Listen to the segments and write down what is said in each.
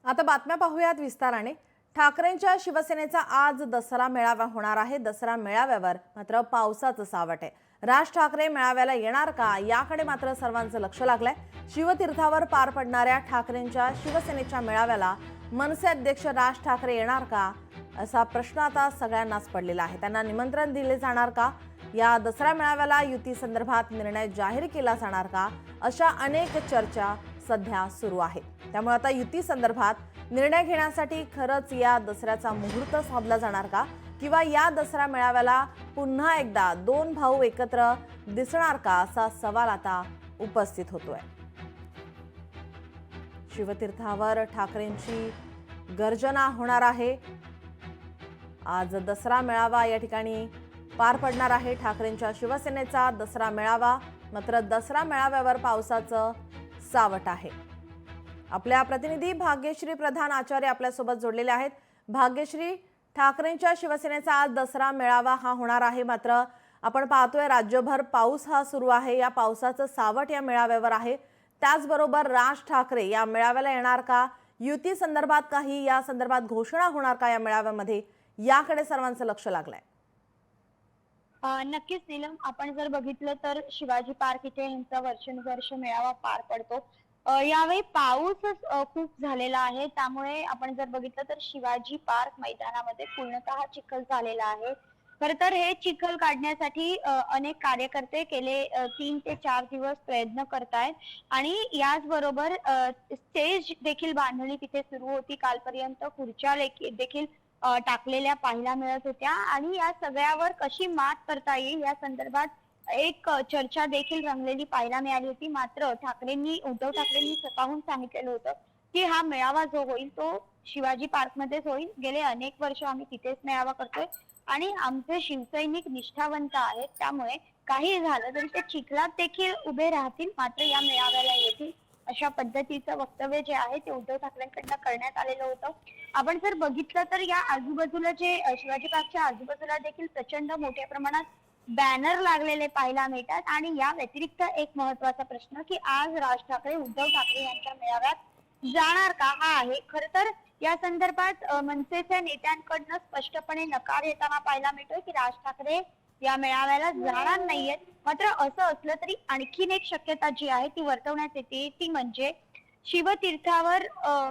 आता बातम्या पाहूयात विस्ताराने। ठाकरेंच्या शिवसेनेचा आज दसरा मेळावा होणार आहे। दसरा मेळाव्यावर मात्र पावसाचं सावट आहे। राज ठाकरे मेळाव्याला येणार का याकडे मात्र सर्वांचं लक्ष लागलंय। शिवतीर्थावर पार पडणाऱ्या ठाकरेंच्या शिवसेनेच्या मेळाव्याला मनसे अध्यक्ष राज ठाकरे येणार का असा प्रश्न आता सगळ्यांनाच पडलेला आहे। त्यांना निमंत्रण दिले जाणार का? या दसरा मेळाव्याला युती संदर्भात निर्णय जाहीर केला जाणार का? अशा अनेक चर्चा सध्या सुरू आहेत। त्यामुळे आता युती संदर्भात निर्णय घेण्यासाठी खरंच या दसऱ्याचा मुहूर्त साधला जाणार का, किंवा या दसरा मेळाव्याला पुन्हा एकदा दोन भाऊ एकत्र दिसणार का असा सवाल आता उपस्थित होतोय। शिवतीर्थावर ठाकरेंची गर्जना होणार आहे। आज दसरा मेळावा या ठिकाणी पार पडणार आहे। ठाकरेंच्या शिवसेनेचा दसरा मेळावा, मात्र दसरा मेळाव्यावर पावसाचं सावट आहे। आपल्या प्रतिनिधी भाग्यश्री प्रधान आचार्य आपल्या सोबत जोडलेले आहेत। भाग्यश्री, ठाकरेंच्या शिवसेनेचा आज दसरा मेळावा हा होणार आहे, मात्र आपण पाहतोय राज्यभर पाऊस हा सुरू आहे। या पावसाचं सावट या मेळाव्यावर आहे। त्याचबरोबर राज ठाकरे या मेळाव्याला येणार का, युती संदर्भात काही या संदर्भात घोषणा होणार का या मेळाव्यामध्ये, याकडे सर्वांचं लक्ष लागलंय। नक्कीच नीलम, आपण जर बघितलं तर शिवाजी पार्क इथे यांचा वर्षानुवर्ष मेळावा पार पडतो। यावेळी पाऊसच खूप झालेला आहे, त्यामुळे आपण जर बघितलं तर शिवाजी पार्क मैदानामध्ये पूर्णतः चिखल झालेला आहे। खरं तर हे चिखल काढण्यासाठी अनेक कार्यकर्ते गेले 3 ते 4 दिवस प्रयत्न करतायत आणि याचबरोबर स्टेज देखील बांधणी तिथे सुरू होती। कालपर्यंत खुर्च्या देखील टाकलेल्या पाहायला मिळत होत्या आणि या सगळ्यावर कशी मात करता येईल या संदर्भात एक चर्चा देखील रंगलेली पाहायला मिळाली होती। मात्र उद्धव ठाकरेंनी स्वतःहून सांगितलेलं होतं की हा मेळावा जो होईल तो शिवाजी पार्क मध्येच होईल। गेले अनेक वर्ष आम्ही तिथेच मेळावा करतोय आणि आमचे शिवसैनिक निष्ठावंत आहेत, त्यामुळे काही झालं तरी ते चिखलात देखील उभे राहतील, मात्र या मेळाव्याला येतील अशा पद्धतीचं वक्तव्य जे आहे ते उद्धव ठाकरेंकडून करण्यात आलेलं होतं। आपण जर बघितलं तर या आजूबाजूला जे शिवाजी पार्कच्या आजूबाजूला देखील प्रचंड मोठ्या प्रमाणात बॅनर लागलेले पाहायला मिळतात आणि या व्यतिरिक्त एक महत्त्वाचा प्रश्न की आज राज ठाकरे उद्धव ठाकरे यांच्या मेळाव्यात जाणार का हा आहे। खरं तर या संदर्भात मनसेच्या नेत्यांकडून स्पष्टपणे नकार येताना पाहायला मिळतोय की राज ठाकरे या मेळाव्याला जाणार नाहीयेत। मात्र असं असलं तरी आणखीन एक शक्यता जी आहे ती वर्तवण्यात येते, ती म्हणजे शिवतीर्थावर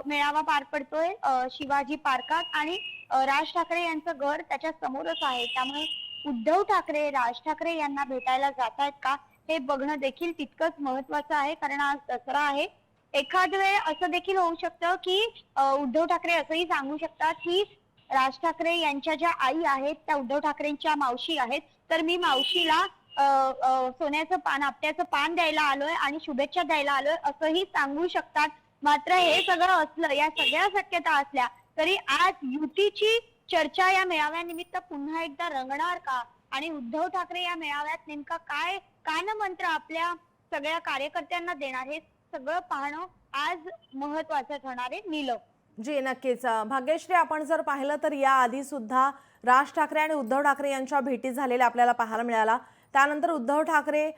मेळावा पार पडतोय शिवाजी पार्कात आणि राज ठाकरे यांचं घर त्याच्या समोरच आहे, त्यामुळे उद्धव ठाकरे राज ठाकरे यांना भेटायला जात आहेत का हे बघणं देखील तितकंच महत्वाचं आहे। कारण आज दसरा आहे। एखाद वेळ असं देखील होऊ शकतं की उद्धव ठाकरे असंही सांगू शकतात की राज ठाकरे यांच्या ज्या आई आहेत त्या उद्धव ठाकरेंच्या मावशी आहेत, तर मी मावशीला सोन्याचं पान आपट्याचं पान द्यायला आलोय आणि शुभेच्छा द्यायला आलोय असंही सांगू शकतात। मात्र हे सगळं असलं, या सगळ्या शक्यता असल्या तरी आज युतीची चर्चा या मेळाव्यानिमित्त पुन्हा एकदा रंगणार का आणि उद्धव ठाकरे या मेळाव्यात नेमका काय कानमंत्र आपल्या सगळ्या कार्यकर्त्यांना देणार हे सगळं पाहणं आज महत्वाचं ठरणार आहे। नीलम जी नक्कीच। भाग्यश्री, आपण जर पाहिलं तर या आधी सुद्धा राज ठाकरे आणि उद्धव ठाकरे यांच्या भेटी झालेल्या आपल्याला पाहायला मिळाला। त्यानंतर उद्धव ठाकरे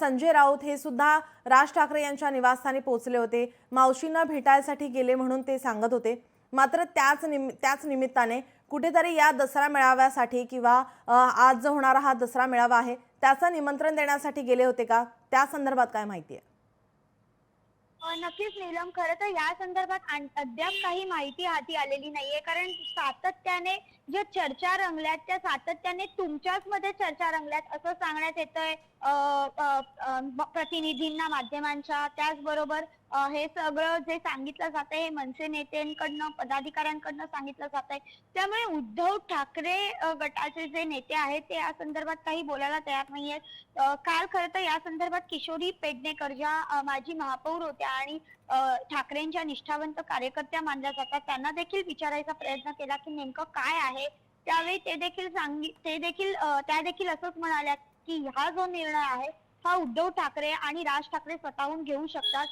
संजय राऊत हे सुद्धा राज ठाकरे यांच्या निवासस्थानी पोहोचले होते। मावशींना भेटायसाठी गेले म्हणून ते सांगत होते। मात्र त्याच निमित्ताने कुठेतरी या दसरा मेळाव्यासाठी किंवा आज जो होणारा हा दसरा मेळावा आहे त्याचं निमंत्रण देण्यासाठी गेले होते का? त्या संदर्भात काय माहिती आहे? नक्कीच नीलम, खरं तर या संदर्भात अद्याप काही माहिती हाती आलेली नाहीये। कारण सातत्याने ज्या चर्चा रंगल्यात त्या सातत्याने तुमच्याच मध्ये चर्चा रंगल्यात असं सांगण्यात येतंय प्रतिनिधींना माध्यमांच्या। त्याचबरोबर हे सगळं जे सांगितलं जातंय हे मनसे नेत्यांकडनं पदाधिकाऱ्यांकडनं सांगितलं जातंय, त्यामुळे उद्धव ठाकरे गटाचे जे नेते आहेत ते या संदर्भात काही बोलायला तयार नाहीयेत। काल खरं तर या संदर्भात किशोरी पेडणेकर ज्या माजी महापौर होत्या आणि ठाकरेंच्या निष्ठावंत कार्यकर्त्या मानल्या जातात त्यांना देखील विचारायचा प्रयत्न केला की नेमकं काय आहे। त्यावेळी त्या देखील असंच म्हणाल्या की हा जो निर्णय आहे हा उद्धव ठाकरे आणि राज ठाकरे स्वतःहून घेऊ शकतात,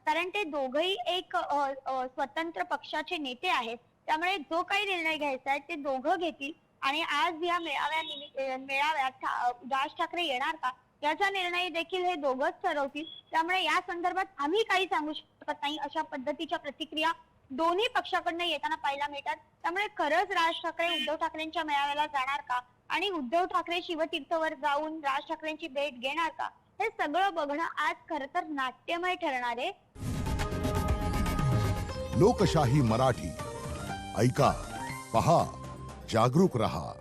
कारण ते दोघंही एक स्वतंत्र पक्षाचे नेते आहेत, त्यामुळे जो काही निर्णय घ्यायचा आहे ते दोघं घेतील आणि आज या मेळाव्यात राज ठाकरे येणार का याचा निर्णय देखील हे दोघंच ठरवतील। त्यामुळे या संदर्भात आम्ही काही सांगू शकत नाही अशा पद्धतीच्या प्रतिक्रिया दोन्ही पक्षाकडनं येताना पाहायला मिळतात. त्यामुळे खरंच राज ठाकरे उद्धव ठाकरेंच्या मेळाव्याला जाणार का आणि उद्धव ठाकरे शिवतीर्थवर जाऊन राज ठाकरेंची भेट घेणार का, हे सगळं बघणं आज खरं तर नाट्यमय ठरणार आहे. लोकशाही मराठी ऐका, पहा, जागरूक रहा.